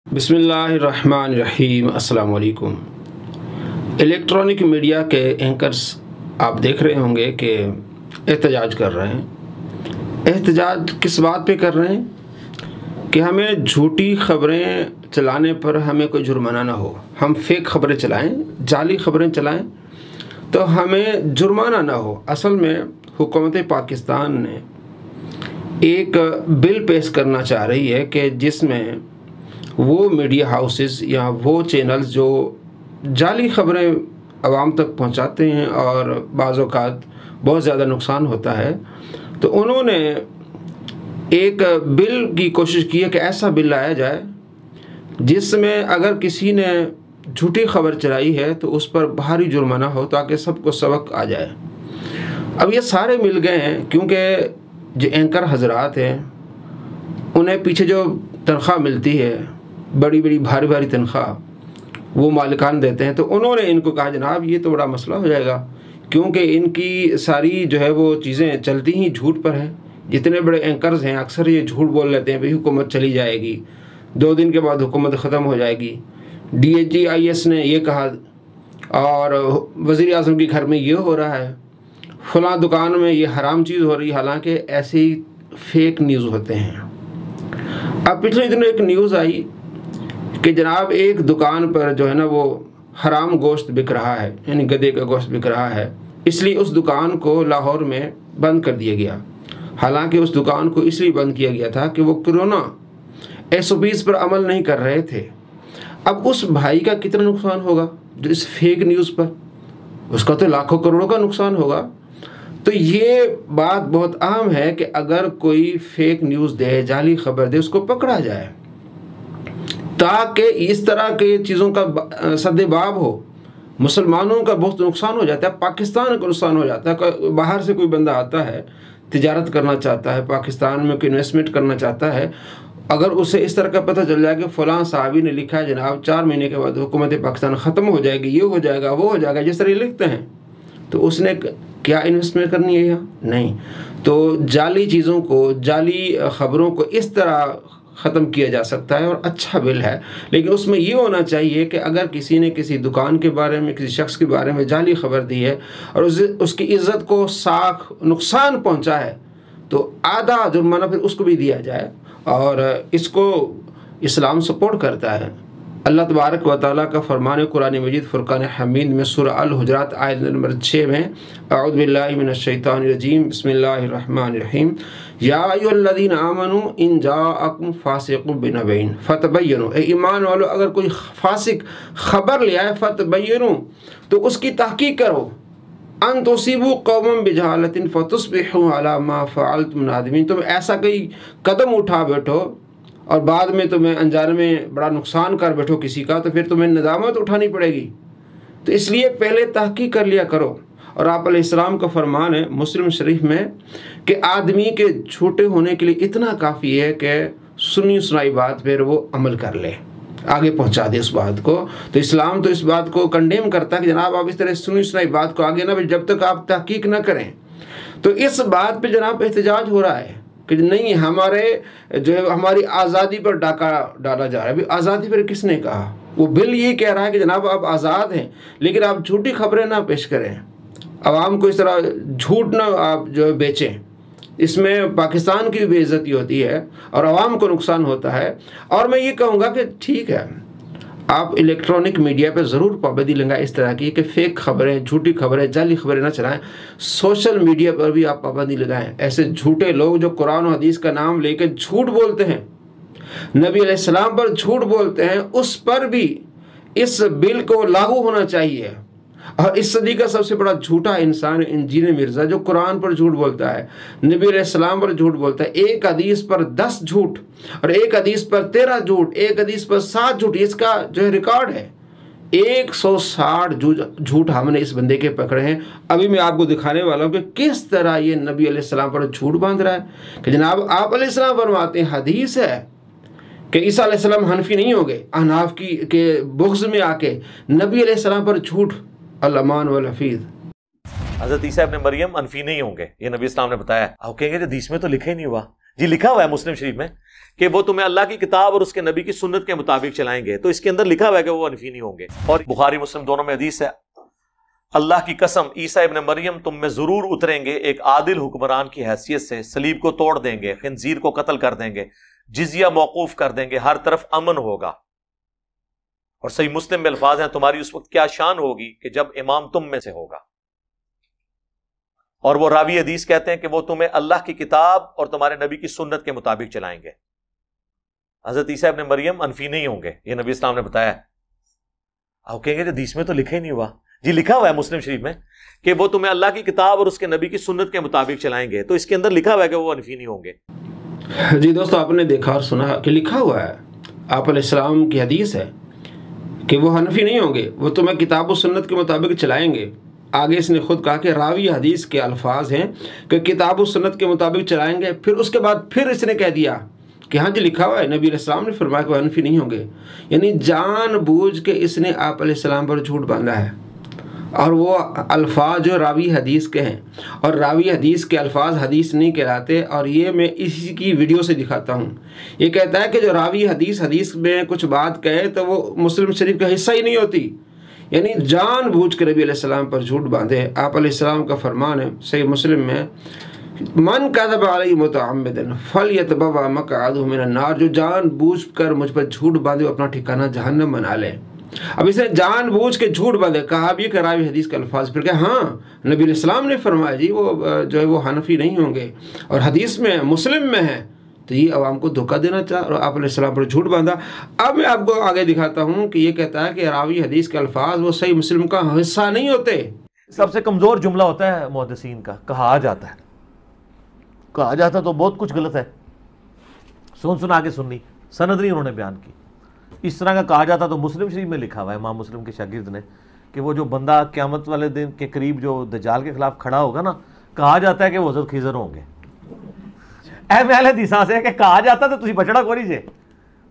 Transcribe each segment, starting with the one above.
बिस्मिल्लाहिर्रहमानिर्रहीम। अस्सलाम वालेकुम। इलेक्ट्रॉनिक मीडिया के एंकर्स आप देख रहे होंगे कि एहतजाज कर रहे हैं। एहतजाज किस बात पे कर रहे हैं कि हमें झूठी खबरें चलाने पर हमें कोई जुर्माना ना हो। हम फेक खबरें चलाएं, जाली खबरें चलाएं तो हमें जुर्माना ना हो। असल में हुकूमत पाकिस्तान ने एक बिल पेश करना चाह रही है कि जिसमें वो मीडिया हाउसेस या वो चैनल्स जो जाली खबरें आवाम तक पहुंचाते हैं और बाज़ औक़ात बहुत ज़्यादा नुकसान होता है, तो उन्होंने एक बिल की कोशिश की है कि ऐसा बिल लाया जाए जिसमें अगर किसी ने झूठी खबर चलाई है तो उस पर भारी जुर्माना हो ताकि सबको सबक आ जाए। अब ये सारे मिल गए हैं क्योंकि जो एंकर हजरात हैं उन्हें पीछे जो तनख्वाह मिलती है, बड़ी बड़ी भारी भारी तनख्वाह वो मालिकान देते हैं, तो उन्होंने इनको कहा जनाब ये तो बड़ा मसला हो जाएगा क्योंकि इनकी सारी जो है वो चीज़ें चलती ही झूठ पर हैं। जितने बड़े एंकर्स हैं अक्सर ये झूठ बोल लेते हैं भाई हुकूमत चली जाएगी, 2 दिन के बाद हुकूमत ख़त्म हो जाएगी, DIGIS ने ये कहा और वज़ीर आज़म के घर में ये हो रहा है, फ़लाँ दुकान में ये हराम चीज़ हो रही है। हालांकि ऐसे ही फेक न्यूज़ होते हैं। अब पिछले दिनों एक न्यूज़ आई कि जनाब एक दुकान पर जो है ना वो हराम गोश्त बिक रहा है, यानी गधे का गोश्त बिक रहा है, इसलिए उस दुकान को लाहौर में बंद कर दिया गया। हालांकि उस दुकान को इसलिए बंद किया गया था कि वो कोरोना SOPs पर अमल नहीं कर रहे थे। अब उस भाई का कितना नुकसान होगा जो इस फेक न्यूज़ पर, उसका तो लाखों करोड़ों का नुकसान होगा। तो ये बात बहुत अहम है कि अगर कोई फेक न्यूज़ दे, जाली खबर दे, उसको पकड़ा जाए ताकि इस तरह के चीज़ों का सद्देबाब हो। मुसलमानों का बहुत नुकसान हो जाता है, पाकिस्तान का नुकसान हो जाता है। बाहर से कोई बंदा आता है, तिजारत करना चाहता है, पाकिस्तान में कोई इन्वेस्टमेंट करना चाहता है, अगर उसे इस तरह का पता चल जाए कि फ़लाँ साहबी ने लिखा है जनाब 4 महीने के बाद हुकूमत पाकिस्तान ख़त्म हो जाएगी, ये हो जाएगा, वो हो जाएगा, जिस तरह लिखते हैं, तो उसने क्या इन्वेस्टमेंट करनी है यहाँ? नहीं। तो जाली चीज़ों को, जाली ख़बरों को इस तरह ख़त्म किया जा सकता है और अच्छा बिल है। लेकिन उसमें ये होना चाहिए कि अगर किसी ने किसी दुकान के बारे में, किसी शख्स के बारे में जाली खबर दी है और उसकी इज़्ज़त को साख नुकसान पहुंचा है तो आधा जुर्माना फिर उसको भी दिया जाए। और इसको इस्लाम सपोर्ट करता है। अल्लाह तबारक व तआला का फरमान कुरान मजीद फुरकान हमीद में सूरह अल हुजरात आयत नंबर 6 में अऊज़ु बिल्लाहि मिनश शैतानिर रजीम बिस्मिल्लाहिर्रहमानिर्रहीम या अय्युहल्लज़ीना आमनू इन जाअकुम फासिकुम बिनबइन फतबय्यनु, ए ईमान वालों अगर कोई फासिक खबर ले आए फतबय्यनु तो उसकी तहकीक करो, अन तुसीबू कौमन बिजहालतिन फतुस्बिहू अला मा फ़अल्तुम नादिमीन, तुम ऐसा कोई कदम उठा बैठो और बाद में तुम्हें अनजाने में बड़ा नुकसान कर बैठो किसी का, तो फिर तुम्हें नदामत उठानी पड़ेगी। तो इसलिए पहले तहकीक कर लिया करो। और आप अलैहिस्सलाम का फरमान है मुस्लिम शरीफ में कि आदमी के झूठे होने के लिए इतना काफ़ी है कि सुनी सुनाई बात फिर वो अमल कर ले, आगे पहुंचा दे उस बात को। तो इस्लाम तो इस बात को कंडेम करता है कि जनाब आप इस तरह सुनी सुनाई बात को आगे ना, जब तक आप तहकीक ना करें। तो इस बात पे जनाब एहतजाज हो रहा है कि नहीं, हमारे जो है हमारी आज़ादी पर डाका डाला जा रहा है। अभी आज़ादी पर किसने कहा? वो बिल ये कह रहा है कि जनाब आप आज़ाद हैं लेकिन आप झूठी खबरें ना पेश करें, आवाम को इस तरह झूठ ना आप जो है बेचें। इसमें पाकिस्तान की भी बेइज्जती होती है और आवाम को नुकसान होता है। और मैं ये कहूँगा कि ठीक है, आप इलेक्ट्रॉनिक मीडिया पे ज़रूर पाबंदी लगाएं इस तरह की कि फ़ेक खबरें, झूठी खबरें, जाली खबरें ना चलाएं। सोशल मीडिया पर भी आप पाबंदी लगाएं। ऐसे झूठे लोग जो कुरान और हदीस का नाम लेकर झूठ बोलते हैं, नबी अलैहिस्सलाम पर झूठ बोलते हैं, उस पर भी इस बिल को लागू होना चाहिए। और इस सदी का सबसे बड़ा झूठा इंसान इंजीनियर मिर्ज़ा जो कुरान पर झूठ बोलता है, नबी अलैहिस्सलाम पर झूठ बोलता है, एक हदीस पर 10 झूठ और एक हदीस पर 13 झूठ, एक हदीस पर 7 झूठ, इसका जो है रिकॉर्ड है। 160 झूठ हमने इस बंदे के पकड़े हैं। अभी मैं आपको दिखाने वाला हूँ कि किस तरह ये नबी अलैहिस्सलाम पर झूठ बांध रहा है कि जनाब आप अलैहिस्सलाम फरमाते हैं, हदीस है कि ईसा अलैहिस्सलाम हनफी नहीं हो गए, अहनाफ की के बुग़्ज़ में आके नबी अलैहिस्सलाम पर झूठ। अल-अमान वल हफीज़। हज़रत ईसा इब्न मरियम अनफी नहीं होंगे, ये नबी इस्लाम ने बताया। आप कहेंगे हदीस में तो लिखा ही नहीं हुआ। جی لکھا ہوا ہے مسلم شریف میں کہ وہ تمہیں اللہ کی کتاب اور اس کے نبی کی سنت کے مطابق چلائیں گے، تو اس کے اندر لکھا ہوا ہے کہ وہ حنفی نہیں ہوں گے۔ اور بخاری مسلم دونوں میں حدیث ہے، اللہ کی قسم عیسیٰ ابن مریم تم میں ضرور اتریں گے ایک عادل حکمران کی حیثیت سے، صلیب کو توڑ دیں گے، خنزیر کو قتل کر دیں گے، جزیہ موقوف کر دیں گے، ہر طرف امن ہوگا۔ اور صحیح مسلم میں الفاظ ہیں تمہاری اس وقت کیا شان ہوگی کہ جب امام تم میں سے ہوگا۔ اور وہ راوی حدیث کہتے ہیں کہ وہ تمہیں اللہ کی کتاب اور تمہارے نبی کی سنت کے مطابق چلائیں گے۔ حضرت عیسیٰ ابن مریم انفی نہیں ہوں گے، یہ نبی اسلام نے بتایا ہے۔ آپ کہیں گے کہ حدیث میں تو لکھا ہی نہیں ہوا۔ جی لکھا ہوا ہے مسلم شریف میں کہ وہ تمہیں اللہ کی کتاب اور اس کے نبی کی سنت کے مطابق چلائیں گے، تو اس کے اندر لکھا ہوا ہے کہ وہ انفی نہیں ہوں گے۔ جی دوستو، آپ نے دیکھا اور سنا کہ لکھا ہوا ہے، آپ علیہ السلام کی حدیث ہے کہ وہ حنفی نہیں ہوں گے، وہ تمہیں کتاب و سنت کے مطابق چلائیں گے۔ آگے اس نے خود کہا کہ راوی حدیث کے الفاظ ہیں کہ کتاب و سنت کے مطابق چلائیں گے، پھر اس کے بعد پھر اس نے کہہ دیا کہ ہاں جی لکھا ہوا ہے، نبی علیہ السلام نے فرمایا کہ وہ حنفی نہیں ہوں گے۔ یعنی جان بوجھ کے اس نے آپ علیہ السلام پر جھوٹ باندھا ہے، اور وہ الفاظ جو راوی حدیث کے ہیں، اور راوی حدیث کے الفاظ حدیث نہیں کہلاتے، اور یہ میں اسی کی ویڈیو سے دکھاتا ہوں۔ یہ کہتا ہے کہ جو راوی حدیث میں کچھ بات کہے تو وہ مسلم شریف کا حصہ ہی نہیں ہوتی، یعنی جان بوجھ کے نبی علیہ السلام پر جھوٹ باندھے۔ آپ علیہ السلام کا فرمان ہے صحیح مسلم میں، من کذب علی متعمدا فلیتبوأ مقعدہ من النار، جو جان بوجھ کر مجھ پر جھوٹ باندھے وہ اپنا ٹھکانہ جہنم بنا لے۔ اب اس نے جان بوجھ کے جھوٹ باندھے، کہا بھی کہ راوی حدیث کے الفاظ، پھر کہ ہاں نبی علیہ السلام نے فرمایا جی وہ جو ہے وہ حنفی نہیں ہوں گے، اور حدیث میں مسلم میں ہے، تو یہ عوام کو دھوکہ دینا چاہ اور آپ علیہ السلام پر جھوٹ باندھا۔ اب میں آپ کو آگے دکھاتا ہوں کہ یہ کہتا ہے کہ راوی حدیث کے الفاظ وہ صحیح مسلم کا حصہ نہیں ہوتے۔ سب سے کمزور جملہ ہوتا ہے محدثین کا، کہا جاتا ہے۔ کہا جاتا تو بہت کچھ غلط ہے، سن آگے سننی، سند نہیں انہوں نے بیان کی۔ اس طرح کا کہا جاتا تو مسلم شریف میں لکھا ہوا ہے امام مسلم کے شاگرد نے کہ وہ جو بندہ قیامت والے دن کے قریب جو دجال کے خلاف کھڑا ہوگا نا، کہا جاتا ہے کہ وہ حضرت خضر ہوں گے۔ اہم اہل حدیثاں سے کہ کہا جاتا تو تسی بچڑا کوئی نہیں جے،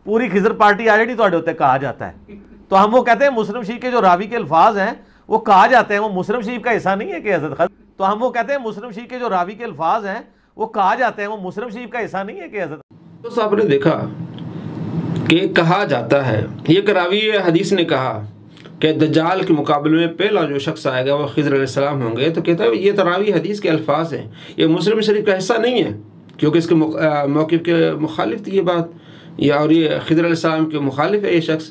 پوری خضر پارٹی آ جڑی تواڈے اوتے کہا جاتا ہے۔ تو ہم وہ کہتے ہیں مسلم شریف کے جو راوی کے الفاظ ہیں وہ کہا جاتے ہیں، وہ مسلم شریف کا حصہ نہیں ہے کہ حضرت خضر۔ تو ہم وہ کہتے ہیں مسلم شریف کے جو راوی کے الفاظ ہیں وہ کہا جاتے ہیں، وہ مسلم شریف کا حصہ نہیں ہے کہ حضرت۔ تو آپ نے دیکھا کہ کہا جاتا ہے، یہ کہ راوی حدیث نے کہا کہ دجال کے مقابلے میں پہلا جو شخص آئے گا وہ خضر علیہ السلام ہوں گے، تو کہتا ہے یہ تو راوی حدیث کے الفاظ ہیں، یہ مسلم شریف کا حصہ نہیں ہے، کیونکہ اس کے موقف کے مخالف تھی یہ بات، اور یہ خضر علیہ السلام کے مخالف ہے یہ شخص۔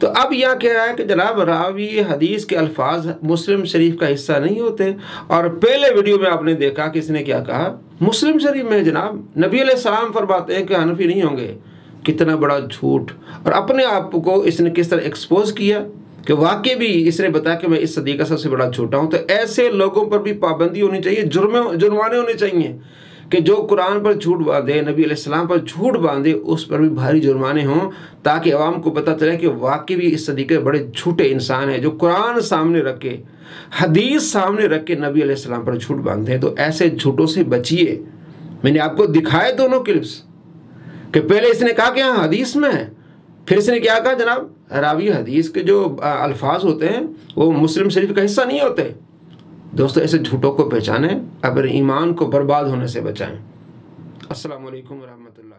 تو اب یہ کہہ رہا ہے کہ جناب راوی حدیث کے الفاظ مسلم شریف کا حصہ نہیں ہوتے، اور پہلے ویڈیو میں آپ نے دیکھا کہ اس نے کیا کہا، مسلم شریف میں جناب نبی علیہ السلام فرماتے ہیں کہ حنفی نہیں ہوں گے۔ کتنا بڑا جھوٹ، اور اپنے آپ کو اس نے کس طرح ایکسپوز کیا کہ واقعی بھی اس نے بتایا کہ میں اس صدی کا سب سے بڑا جھوٹا ہوں۔ تو ایسے لوگوں پر بھی پابندی ہونی چاہیے، جرمانے ہونے چاہیے کہ جو قرآن پر جھوٹ باندھے، نبی علیہ السلام پر جھوٹ باندھے، اس پر بھی بھاری جرمانے ہوں، تاکہ عوام کو پتہ چلے کہ واقعی بھی اس صدی کے بڑے جھوٹے انسان ہیں جو قرآن سامنے رکھ کے، حدیث سامنے رکھ کے نبی علیہ السلام پر جھوٹ باندھتے ہیں۔ تو ایسے جھوٹوں سے بچیے۔ میں نے آپ کو دکھائے دونوں کلپس کہ پہلے اس نے کہا کہ ہاں حدیث میں ہے، پھر اس نے کیا کہا جناب راوی حدیث کے جو الفاظ ہوتے ہیں وہ مسلم شریف کا حصہ نہیں ہوتے۔ دوستو ایسے جھوٹوں کو پہچانیں، اپنے ایمان کو برباد ہونے سے بچائیں۔ السلام علیکم ورحمۃ اللہ۔